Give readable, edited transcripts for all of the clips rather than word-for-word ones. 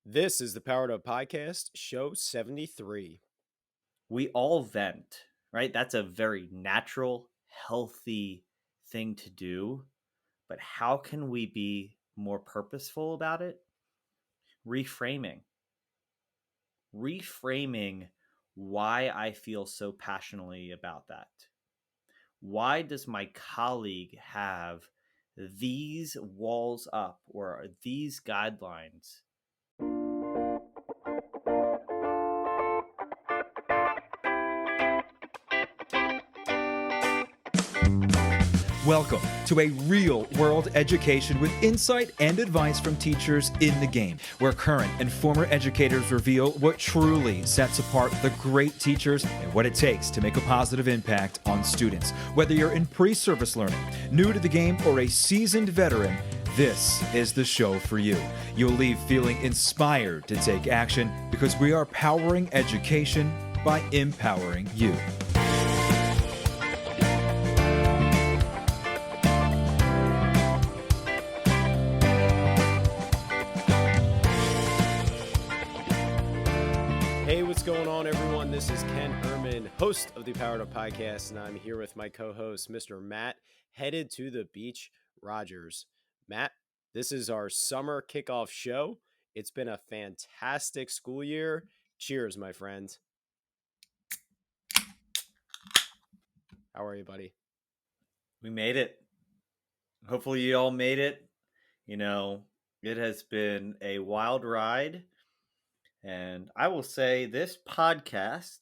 This is the Powered Up Podcast, show 73. We all vent, right? That's a very natural, healthy thing to do. But how can we be more purposeful about it? Reframing. Reframing why I feel so passionately about that. Why does my colleague have these walls up or these guidelines? Welcome to a real-world education with insight and advice from teachers in the game, where current and former educators reveal what truly sets apart the great teachers and what it takes to make a positive impact on students. Whether you're in pre-service learning, new to the game, or a seasoned veteran, this is the show for you. You'll leave feeling inspired to take action because we are powering education by empowering you. Hey, what's going on, everyone? This is Ken Herman, host of the Powered Up Podcast, and I'm here with my co-host, Mr. Matt, headed to the beach, Rogers. Matt, this is our summer kickoff show. It's been a fantastic school year. Cheers, my friend. How are you, buddy? We made it. Hopefully you all made it. It has been a wild ride. And I will say this podcast,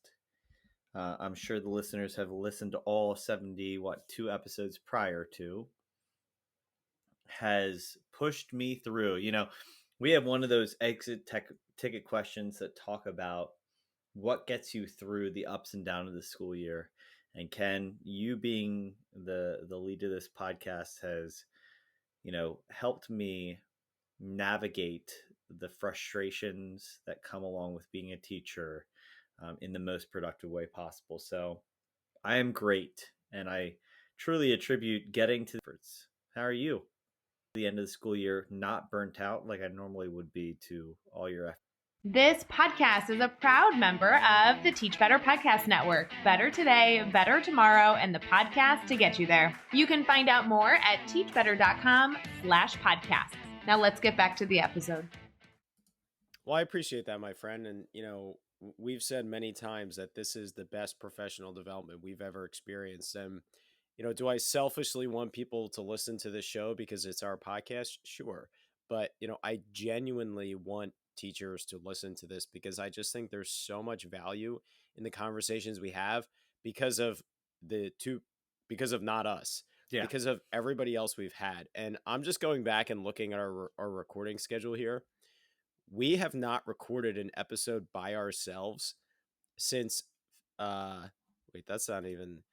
I'm sure the listeners have listened to all 2 episodes prior to, has pushed me through. We have one of those exit ticket questions that talk about what gets you through the ups and downs of the school year. And Ken, you being the lead of this podcast has, helped me navigate the frustrations that come along with being a teacher in the most productive way possible. So I am great, and I truly attribute getting to the efforts. How are you? The end of the school year, not burnt out like I normally would be to all your efforts. This podcast is a proud member of the Teach Better Podcast Network. Better today, better tomorrow, and the podcast to get you there. You can find out more at teachbetter.com/podcasts. Now let's get back to the episode. Well, I appreciate that, my friend. And, we've said many times that this is the best professional development we've ever experienced. And, do I selfishly want people to listen to this show because it's our podcast? Sure. But, I genuinely want teachers to listen to this because I just think there's so much value in the conversations we have because of because of not us, because of everybody else we've had. And I'm just going back and looking at our recording schedule here. We have not recorded an episode by ourselves since that's not even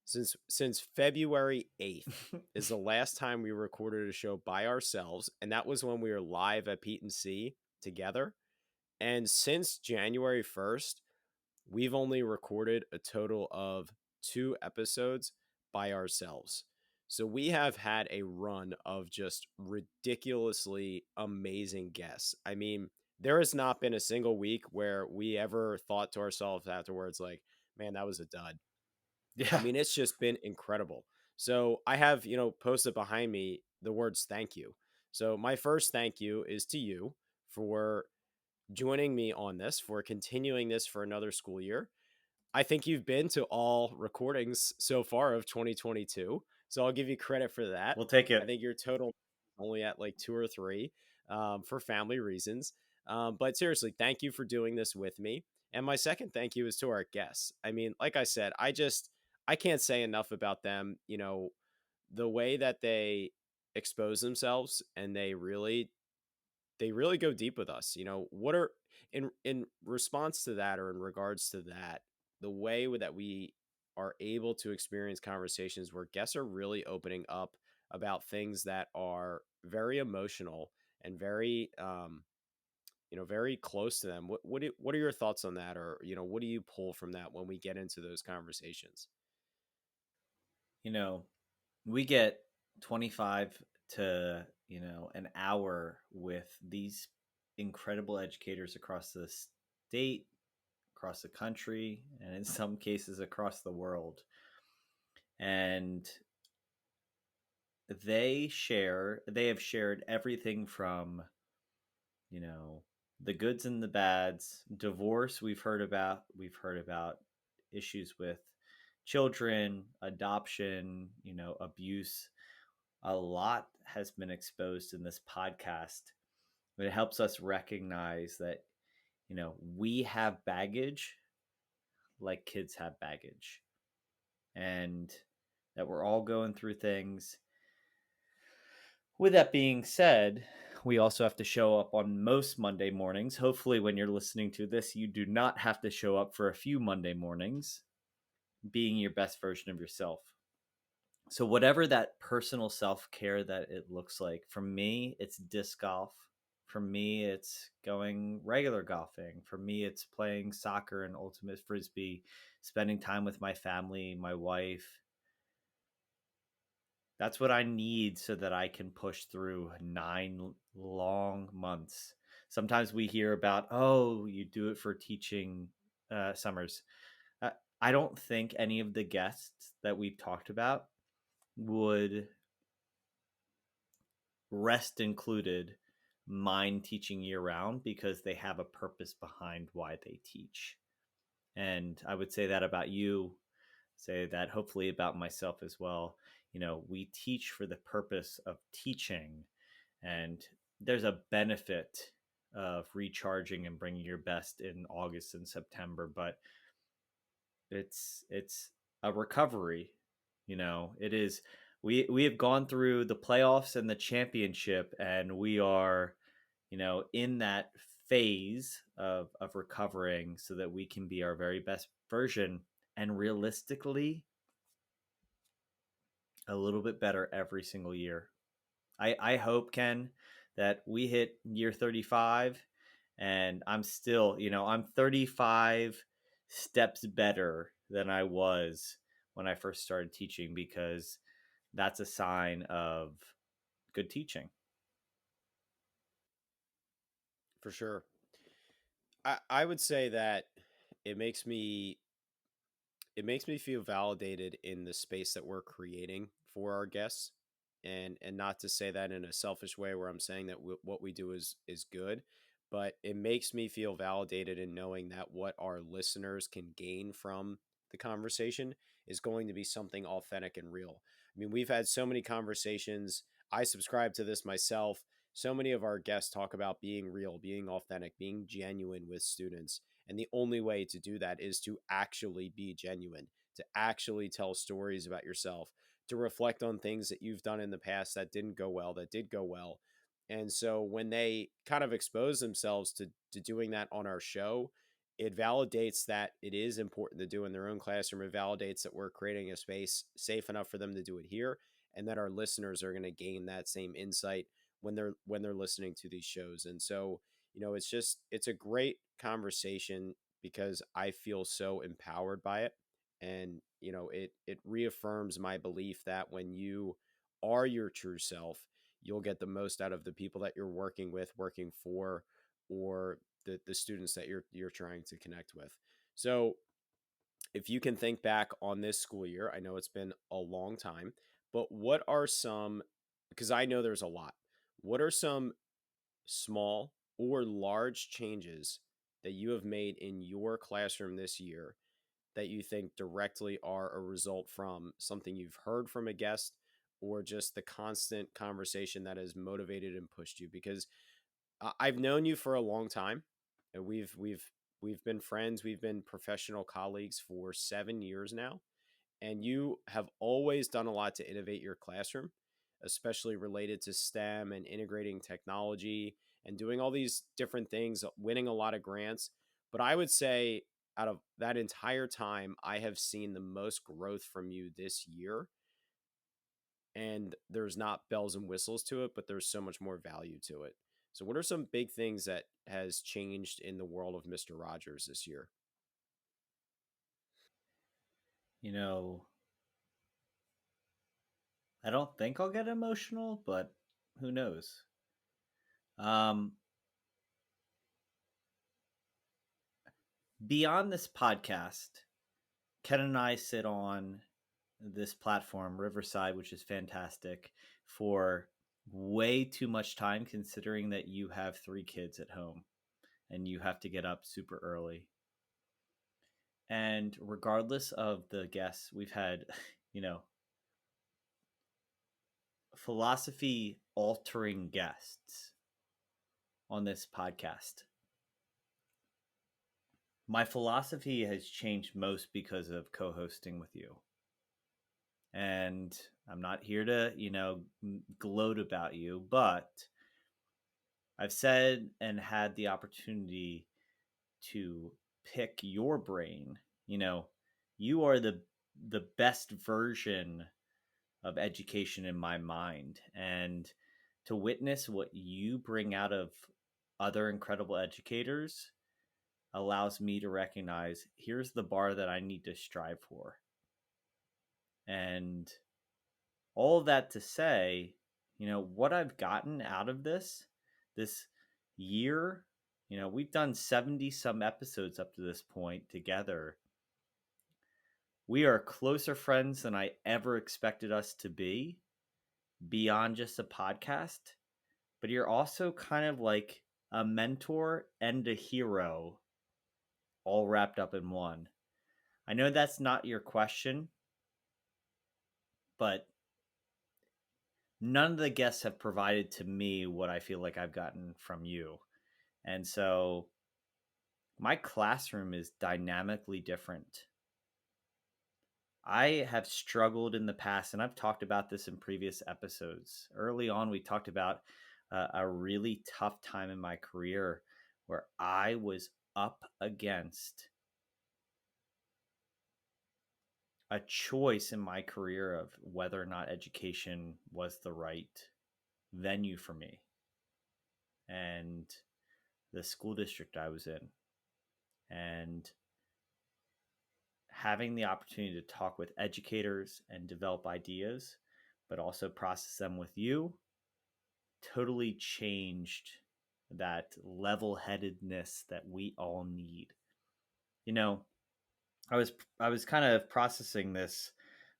since February 8th is the last time we recorded a show by ourselves, and that was when we were live at Pete and C together. And since January 1st, we've only recorded a total of 2 episodes by ourselves. So we have had a run of just ridiculously amazing guests. I mean, there has not been a single week where we ever thought to ourselves afterwards, like, man, that was a dud. Yeah. I mean, it's just been incredible. So I have, posted behind me the words thank you. So my first thank you is to you for joining me on this, for continuing this for another school year. I think you've been to all recordings so far of 2022. So I'll give you credit for that. We'll take it. I think your total only at like 2 or 3 for family reasons. But seriously, thank you for doing this with me. And my second thank you is to our guests. I mean, like I said, I can't say enough about them. The way that they expose themselves and they really go deep with us. What are in response to that, or in regards to that, the way that we are able to experience conversations where guests are really opening up about things that are very emotional and very very close to them. What are your thoughts on that? Or what do you pull from that when we get into those conversations? We get 25 to an hour with these incredible educators across the state, across the country, and in some cases across the world. And they have shared everything from, you know, the goods and the bads. Divorce, we've heard about issues with children, adoption, abuse. A lot has been exposed in this podcast. It helps us recognize that, we have baggage like kids have baggage, and that we're all going through things. With that being said, we also have to show up on most Monday mornings. Hopefully, when you're listening to this, you do not have to show up for a few Monday mornings, being your best version of yourself. So, whatever that personal self care that it looks like, for me, it's disc golf. For me, it's going regular golfing. For me, it's playing soccer and ultimate frisbee, spending time with my family, my wife. That's what I need so that I can push through 9 long months. Sometimes we hear about, oh, you do it for teaching summers. Uh, I don't think any of the guests that we've talked about would, rest included, mind teaching year round because they have a purpose behind why they teach. And I would say that about you, say that hopefully about myself as well. We teach for the purpose of teaching, and there's a benefit of recharging and bringing your best in August and September, but it's a recovery. It is. We have gone through the playoffs and the championship, and we are, in that phase of recovering so that we can be our very best version, and realistically a little bit better every single year. I hope, Ken, that we hit year 35 and I'm 35 steps better than I was when I first started teaching, because that's a sign of good teaching. For sure. I would say that it makes me it makes me feel validated in the space that we're creating for our guests, and not to say that in a selfish way where I'm saying that what we do is good, but it makes me feel validated in knowing that what our listeners can gain from the conversation is going to be something authentic and real. I mean, we've had so many conversations. I subscribe to this myself. So many of our guests talk about being real, being authentic, being genuine with students, and the only way to do that is to actually be genuine, to actually tell stories about yourself, to reflect on things that you've done in the past that didn't go well, that did go well. And so when they kind of expose themselves to doing that on our show, it validates that it is important to do in their own classroom. It validates that we're creating a space safe enough for them to do it here, and that our listeners are going to gain that same insight when they're listening to these shows. And so, it's a great conversation because I feel so empowered by it. And, it reaffirms my belief that when you are your true self, you'll get the most out of the people that you're working with, working for, or the students that you're trying to connect with. So if you can think back on this school year, I know it's been a long time, but what are some, because I know there's a lot, what are some small or large changes that you have made in your classroom this year that you think directly are a result from something you've heard from a guest, or just the constant conversation that has motivated and pushed you? Because I've known you for a long time, and we've been friends, we've been professional colleagues for 7 years now, and you have always done a lot to innovate your classroom, especially related to STEM and integrating technology and doing all these different things, winning a lot of grants. But I would say out of that entire time, I have seen the most growth from you this year. And there's not bells and whistles to it, but there's so much more value to it. So what are some big things that has changed in the world of Mr. Rogers this year? You know, I don't think I'll get emotional, but who knows? Um, Beyond this podcast, Ken and I sit on this platform, Riverside, which is fantastic, for way too much time considering that you have 3 kids at home and you have to get up super early. And regardless of the guests, we've had, philosophy altering guests on this podcast. My philosophy has changed most because of co-hosting with you. And I'm not here to, gloat about you, but I've said and had the opportunity to pick your brain. You are the best version of education in my mind, and to witness what you bring out of other incredible educators allows me to recognize here's the bar that I need to strive for. And all of that to say, what I've gotten out of this year, we've done 70 some episodes up to this point together. We are closer friends than I ever expected us to be, beyond just a podcast. But you're also kind of like a mentor and a hero all wrapped up in one. I know that's not your question, but none of the guests have provided to me what I feel like I've gotten from you. And so my classroom is dynamically different. I have struggled in the past, and I've talked about this in previous episodes. Early on, we talked about a really tough time in my career where I was up against a choice in my career of whether or not education was the right venue for me and the school district I was in. And having the opportunity to talk with educators and develop ideas, but also process them with you, totally changed that level-headedness that we all need. I was kind of processing this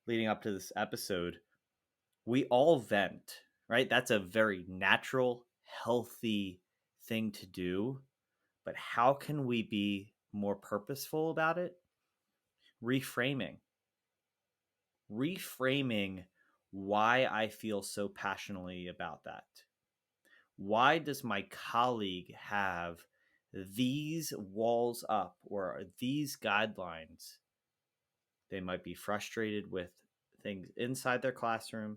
leading up to this episode. We all vent, right? That's a very natural, healthy thing to do. But how can we be more purposeful about it? Reframing why I feel so passionately about that. Why does my colleague have these walls up or these guidelines? They might be frustrated with things inside their classroom,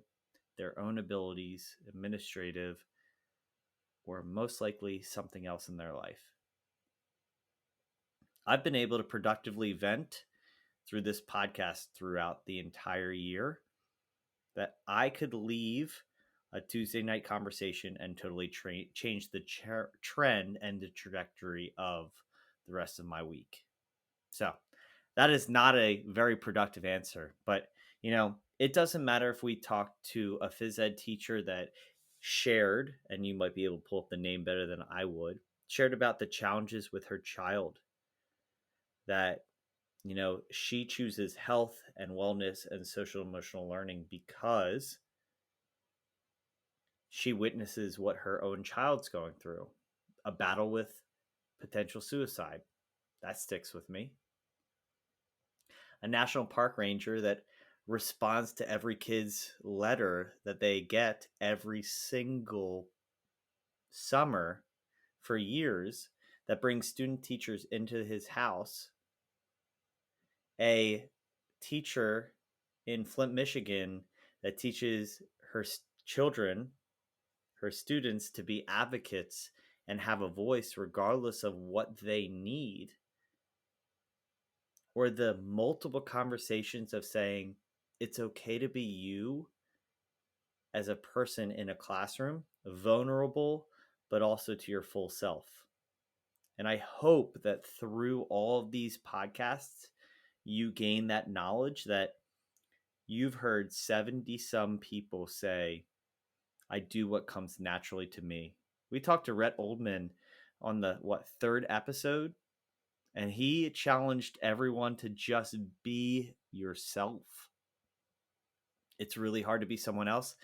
their own abilities, administrative, or most likely something else in their life. I've been able to productively vent through this podcast throughout the entire year that I could leave a Tuesday night conversation and totally change the trend and the trajectory of the rest of my week. So that is not a very productive answer, but it doesn't matter if we talk to a phys ed teacher that shared, and you might be able to pull up the name better than I would, shared about the challenges with her child, that she chooses health and wellness and social emotional learning because she witnesses what her own child's going through, a battle with potential suicide. That sticks with me. A national park ranger that responds to every kid's letter that they get every single summer for years, that brings student teachers into his house. A teacher in Flint, Michigan, that teaches her children, her students, to be advocates and have a voice regardless of what they need. Or the multiple conversations of saying it's okay to be you as a person in a classroom, vulnerable, but also to your full self. And I hope that through all of these podcasts, you gain that knowledge that you've heard 70 some people say, I do what comes naturally to me. We talked to Rhett Oldman on the third episode, and he challenged everyone to just be yourself. It's really hard to be someone else.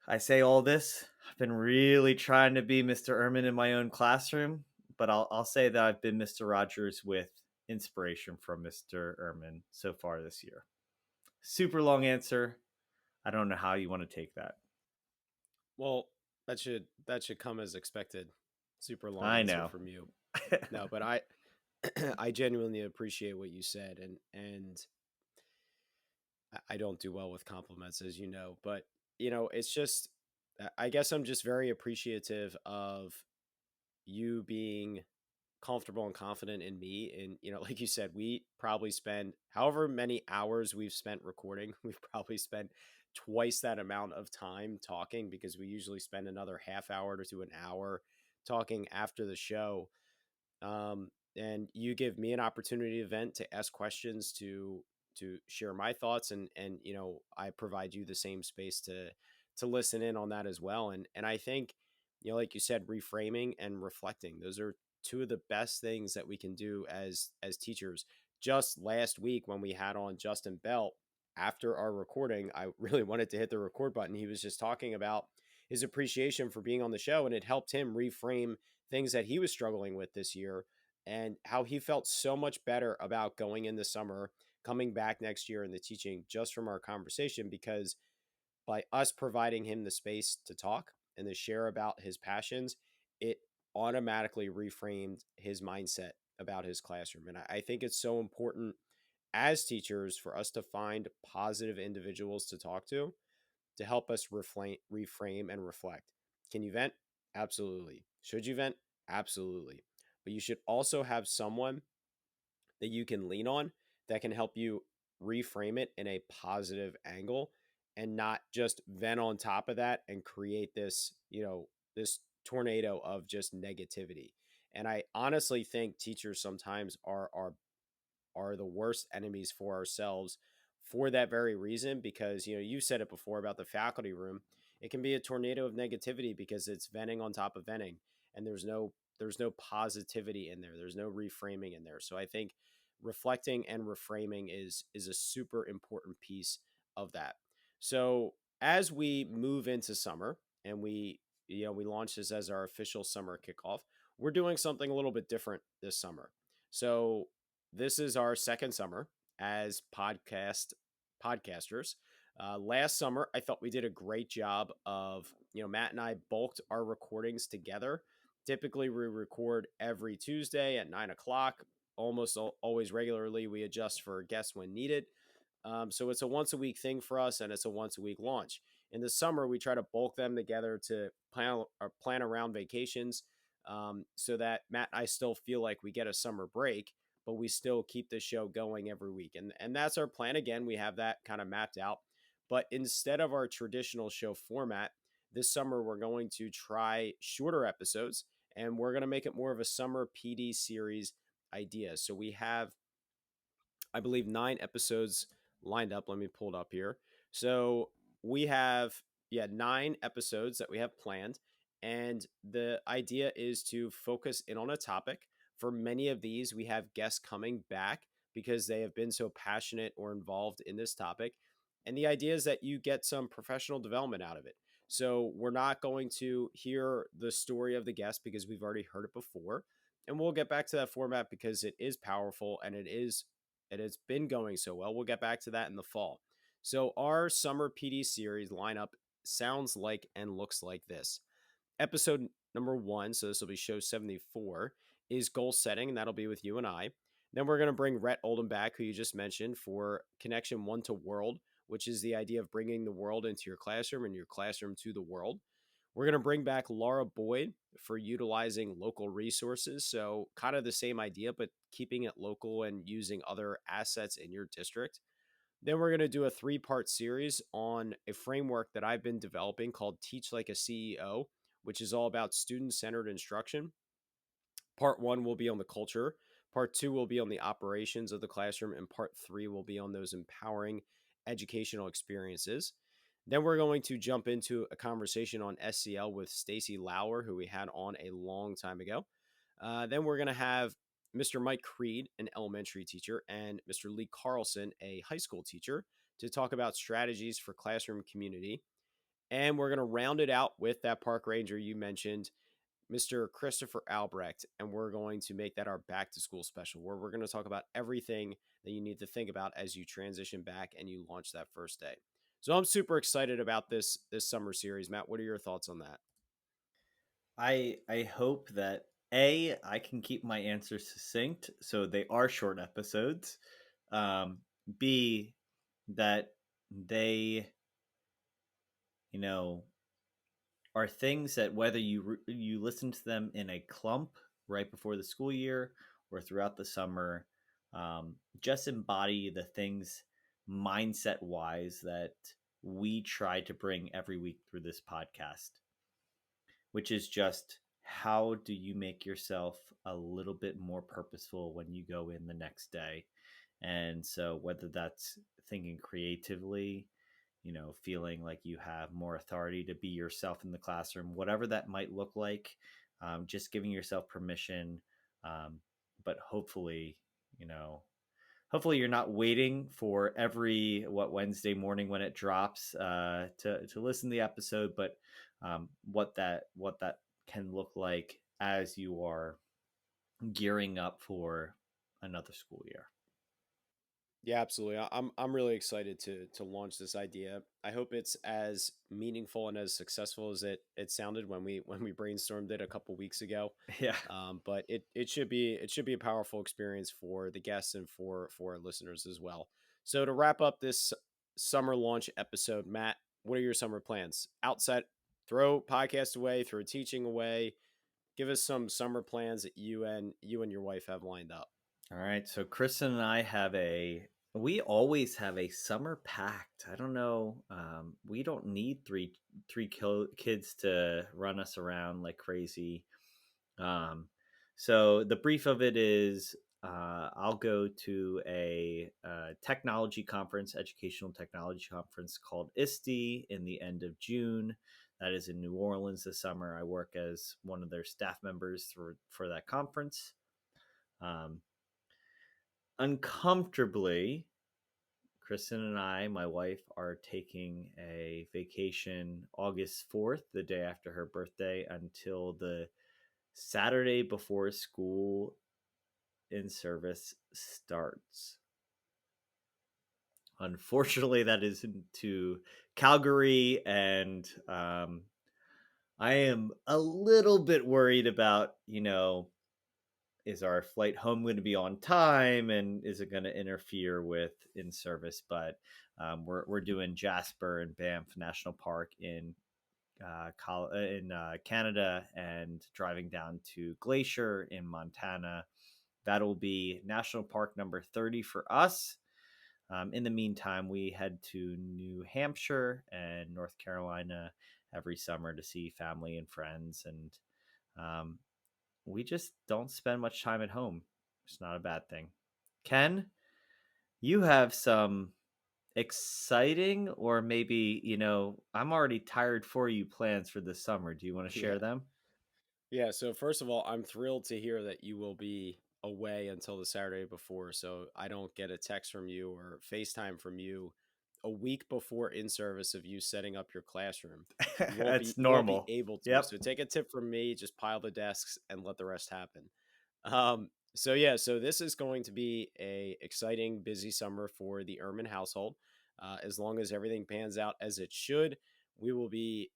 I say all this. I've been really trying to be Mr. Ehrman in my own classroom, but I'll say that I've been Mr. Rogers with inspiration from Mr. Ehrman so far this year. Super long answer. I don't know how you want to take that. Well, that should come as expected. Super long I answer know. from you. No, but I I genuinely appreciate what you said, and I don't do well with compliments, as you know, but it's just I guess I'm just very appreciative of you being comfortable and confident in me. And like you said, we probably spend however many hours we've spent recording, we've probably spent twice that amount of time talking, because we usually spend another half hour to an hour talking after the show. And you give me an opportunity to vent, to ask questions, to share my thoughts, and I provide you the same space to listen in on that as well. And I think, like you said, reframing and reflecting, those are two of the best things that we can do as teachers. Just last week when we had on Justin Belt, after our recording, I really wanted to hit the record button. He was just talking about his appreciation for being on the show, and it helped him reframe things that he was struggling with this year, and how he felt so much better about going in the summer, coming back next year in the teaching, just from our conversation, because by us providing him the space to talk and to share about his passions, it automatically reframed his mindset about his classroom. And I think it's so important as teachers for us to find positive individuals to talk to help us reframe and reflect. Can you vent? Absolutely. Should you vent? Absolutely. But you should also have someone that you can lean on that can help you reframe it in a positive angle, and not just vent on top of that and create this tornado of just negativity. And I honestly think teachers sometimes are the worst enemies for ourselves for that very reason, because you said it before about the faculty room. It can be a tornado of negativity because it's venting on top of venting, and there's no positivity in there, there's no reframing in there. So I think reflecting and reframing is a super important piece of that. So as we move into summer, and we launch this as our official summer kickoff, we're doing something a little bit different this summer. So this is our second summer as podcasters. Last summer, I thought we did a great job of, Matt and I bulked our recordings together. Typically, we record every Tuesday at 9 o'clock. Almost always regularly, we adjust for guests when needed. So it's a once a week thing for us, and it's a once a week launch. In the summer, we try to bulk them together to plan around vacations, so that Matt and I still feel like we get a summer break, but we still keep the show going every week. And that's our plan. Again, we have that kind of mapped out. But instead of our traditional show format, this summer we're going to try shorter episodes, and we're going to make it more of a summer PD series idea. So we have, I believe, 9 episodes lined up. Let me pull it up here. So we have, 9 episodes that we have planned. And the idea is to focus in on a topic. For many of these, we have guests coming back because they have been so passionate or involved in this topic. And the idea is that you get some professional development out of it. So we're not going to hear the story of the guest because we've already heard it before. And we'll get back to that format because it is powerful, and it's been going so well. We'll get back to that in the fall. So our summer PD series lineup sounds like and looks like this. Episode number 1, so this will be show 74, is goal setting, and that'll be with you and I. Then we're going to bring Rhett Oldham back, who you just mentioned, for Connection 1 to World, which is the idea of bringing the world into your classroom and your classroom to the world. We're going to bring back Laura Boyd for utilizing local resources. So kind of the same idea, but keeping it local and using other assets in your district. Then we're going to do a 3-part series on a framework that I've been developing called Teach Like a CEO, which is all about student-centered instruction. Part 1 will be on the culture. Part 2 will be on the operations of the classroom. And part 3 will be on those empowering educational experiences. Then we're going to jump into a conversation on SCL with Stacy Lauer, who we had on a long time ago. Then we're going to have Mr. Mike Creed, an elementary teacher, and Mr. Lee Carlson, a high school teacher, to talk about strategies for classroom community. And we're going to round it out with that park ranger you mentioned, Mr. Christopher Albrecht, and we're going to make that our back to school special where we're going to talk about everything that you need to think about as you transition back and you launch that first day. So I'm super excited about this summer series. Matt, what are your thoughts on that? I hope that I can keep my answers succinct, so they are short episodes. Um, B, that they, you know, are things that whether you listen to them in a clump right before the school year or throughout the summer, just embody the things mindset wise that we try to bring every week through this podcast, which is just how do you make yourself a little bit more purposeful when you go in the next day. And so whether that's thinking creatively, feeling like you have more authority to be yourself in the classroom, whatever that might look like, just giving yourself permission. But hopefully, you know, hopefully you're not waiting for every Wednesday morning when it drops to listen to the episode, but what that can look like as you are gearing up for another school year. Yeah, absolutely. I'm really excited to launch this idea. I hope it's as meaningful and as successful as it sounded when we brainstormed it a couple weeks ago. Yeah. But it should be a powerful experience for the guests and for our listeners as well. So to wrap up this summer launch episode, Matt, what are your summer plans? Outside, throw podcast away, throw teaching away. Give us some summer plans that you and your wife have lined up. All right. So Kristen and I we always have a summer pact. I don't know. We don't need kids to run us around like crazy. Um, so the brief of it is, I'll go to a technology conference, educational technology conference called ISTE in the end of June. That is in New Orleans this summer. I work as one of their staff members for that conference. Um, Uncomfortably, Kristen and I, my wife, are taking a vacation August 4th, the day after her birthday, until the Saturday before school in service starts. Unfortunately, that is to Calgary, and I am a little bit worried about, is our flight home going to be on time, and is it going to interfere with in service? But we're doing Jasper and Banff National Park in Canada, and driving down to Glacier in Montana. That'll be National Park number 30 for us. In the meantime, we head to New Hampshire and North Carolina every summer to see family and friends, and um, we just don't spend much time at home. It's not a bad thing. Ken, you have some exciting, or maybe, I'm already tired for you plans for this summer. Do you want to Yeah. share them? Yeah, so first of all, I'm thrilled to hear that you will be away until the Saturday before, so I don't get a text from you or FaceTime from you a week before in service of you setting up your classroom. You won't be That's you won't be normal. able to. Yep. So take a tip from me, just pile the desks and let the rest happen. So this is going to be a exciting, busy summer for the Ehrman household. As long as everything pans out as it should, we will be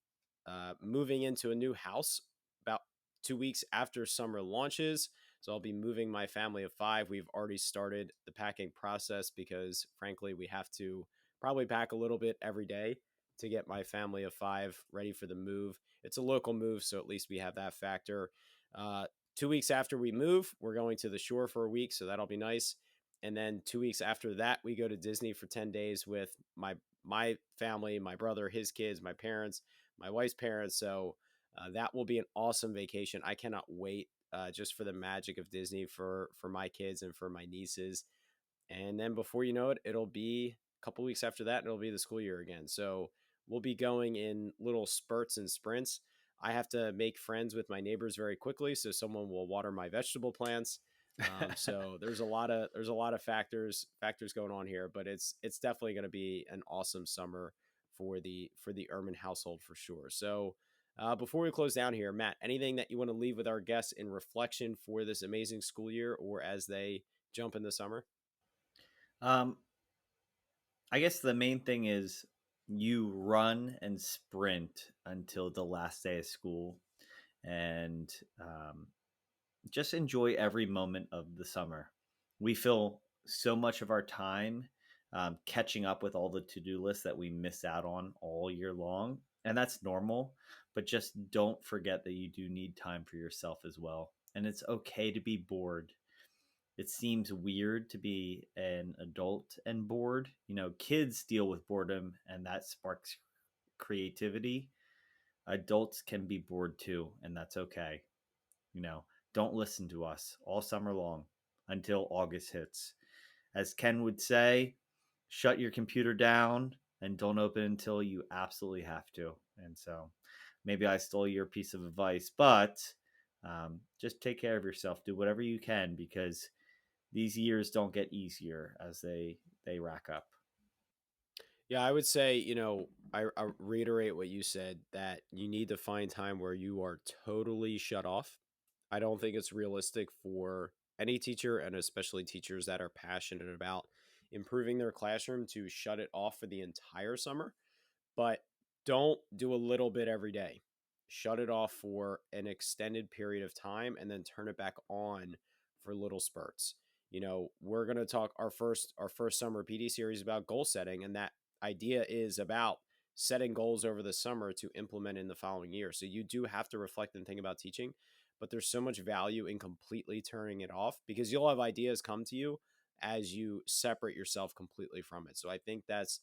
moving into a new house about 2 weeks after summer launches. So I'll be moving my family of five. We've already started the packing process because, frankly, we have to probably pack a little bit every day to get my family of five ready for the move. It's a local move, so at least we have that factor. Uh, 2 weeks after we move, we're going to the shore for a week, so that'll be nice. And then 2 weeks after that, we go to Disney for 10 days with my family, my brother, his kids, my parents, my wife's parents. So that will be an awesome vacation. I cannot wait just for the magic of Disney for my kids and for my nieces. And then before you know it, it'll be a couple weeks after that, and it'll be the school year again. So we'll be going in little spurts and sprints. I have to make friends with my neighbors very quickly, so someone will water my vegetable plants. So there's a lot of factors going on here, but it's definitely going to be an awesome summer for the Ehrman household for sure. So before we close down here, Matt, anything that you want to leave with our guests in reflection for this amazing school year or as they jump into summer? um, I guess the main thing is you run and sprint until the last day of school, and just enjoy every moment of the summer. We fill so much of our time catching up with all the to-do lists that we miss out on all year long, and that's normal. But just don't forget that you do need time for yourself as well, and it's okay to be bored. It seems weird to be an adult and bored. Kids deal with boredom, and that sparks creativity. Adults can be bored too, and that's okay. you know, don't listen to us all summer long until August hits. As Ken would say, shut your computer down and don't open until you absolutely have to. And so maybe I stole your piece of advice, but just take care of yourself. Do whatever you can, because these years don't get easier as they rack up. Yeah, I would say, I reiterate what you said that you need to find time where you are totally shut off. I don't think it's realistic for any teacher, and especially teachers that are passionate about improving their classroom, to shut it off for the entire summer. But don't do a little bit every day. Shut it off for an extended period of time and then turn it back on for little spurts. We're going to talk our first summer PD series about goal setting, and that idea is about setting goals over the summer to implement in the following year. So you do have to reflect and think about teaching, but there's so much value in completely turning it off, because you'll have ideas come to you as you separate yourself completely from it. So I think that's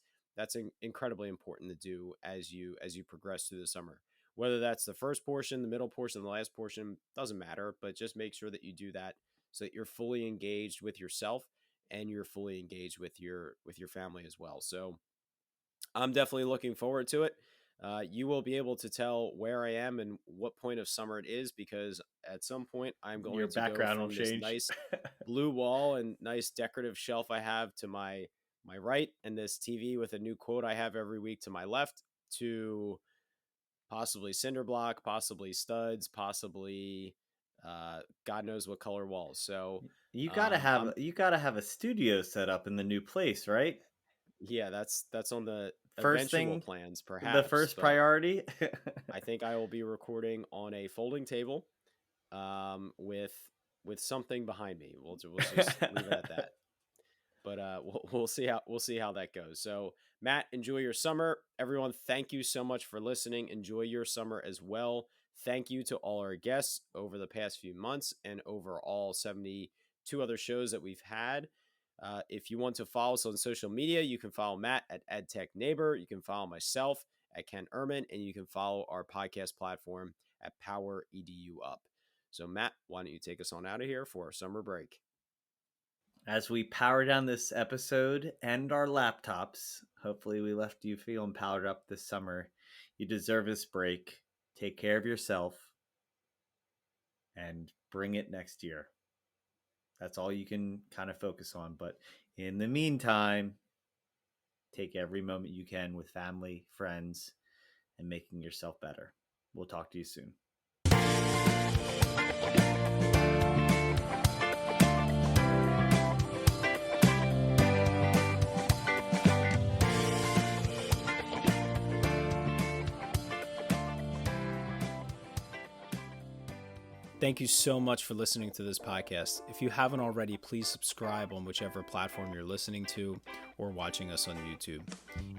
incredibly important to do as you progress through the summer. Whether that's the first portion, the middle portion, the last portion, doesn't matter, but just make sure that you do that so that you're fully engaged with yourself and you're fully engaged with your family as well. So I'm definitely looking forward to it. You will be able to tell where I am and what point of summer it is, because at some point I'm Your going to go background will from this change. nice blue wall and nice decorative shelf I have to my right, and this TV with a new quote I have every week to my left, to possibly cinder block, possibly studs, possibly God knows what color walls. So I'm You gotta have a studio set up in the new place, right? yeah, that's on the First eventual thing, plans the perhaps, first but priority. I think I will be recording on a folding table, with something behind me. We'll just leave it at that. But we'll see how that goes. So Matt, enjoy your summer. Everyone, thank you so much for listening. Enjoy your summer as well. Thank you to all our guests over the past few months and over all 72 other shows that we've had. If you want to follow us on social media, you can follow Matt at EdTech Neighbor. You can follow myself at Ken Ehrman, and you can follow our podcast platform at Power EDU Up. So Matt, why don't you take us on out of here for our summer break? As we power down this episode and our laptops, hopefully we left you feeling powered up this summer. You deserve this break. Take care of yourself and bring it next year. That's all you can kind of focus on. But in the meantime, take every moment you can with family, friends, and making yourself better. We'll talk to you soon. Thank you so much for listening to this podcast. If you haven't already, please subscribe on whichever platform you're listening to or watching us on YouTube.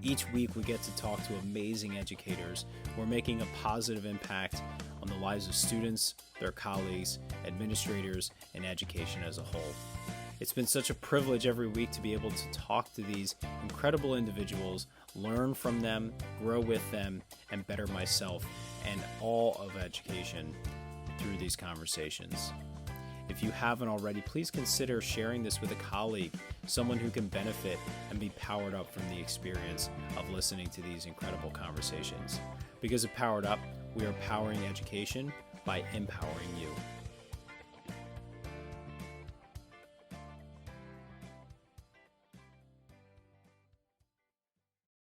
Each week, we get to talk to amazing educators who are making a positive impact on the lives of students, their colleagues, administrators, and education as a whole. It's been such a privilege every week to be able to talk to these incredible individuals, learn from them, grow with them, and better myself and all of education through these conversations. If you haven't already, please consider sharing this with a colleague, someone who can benefit and be powered up from the experience of listening to these incredible conversations. Because of Powered Up, we are powering education by empowering you.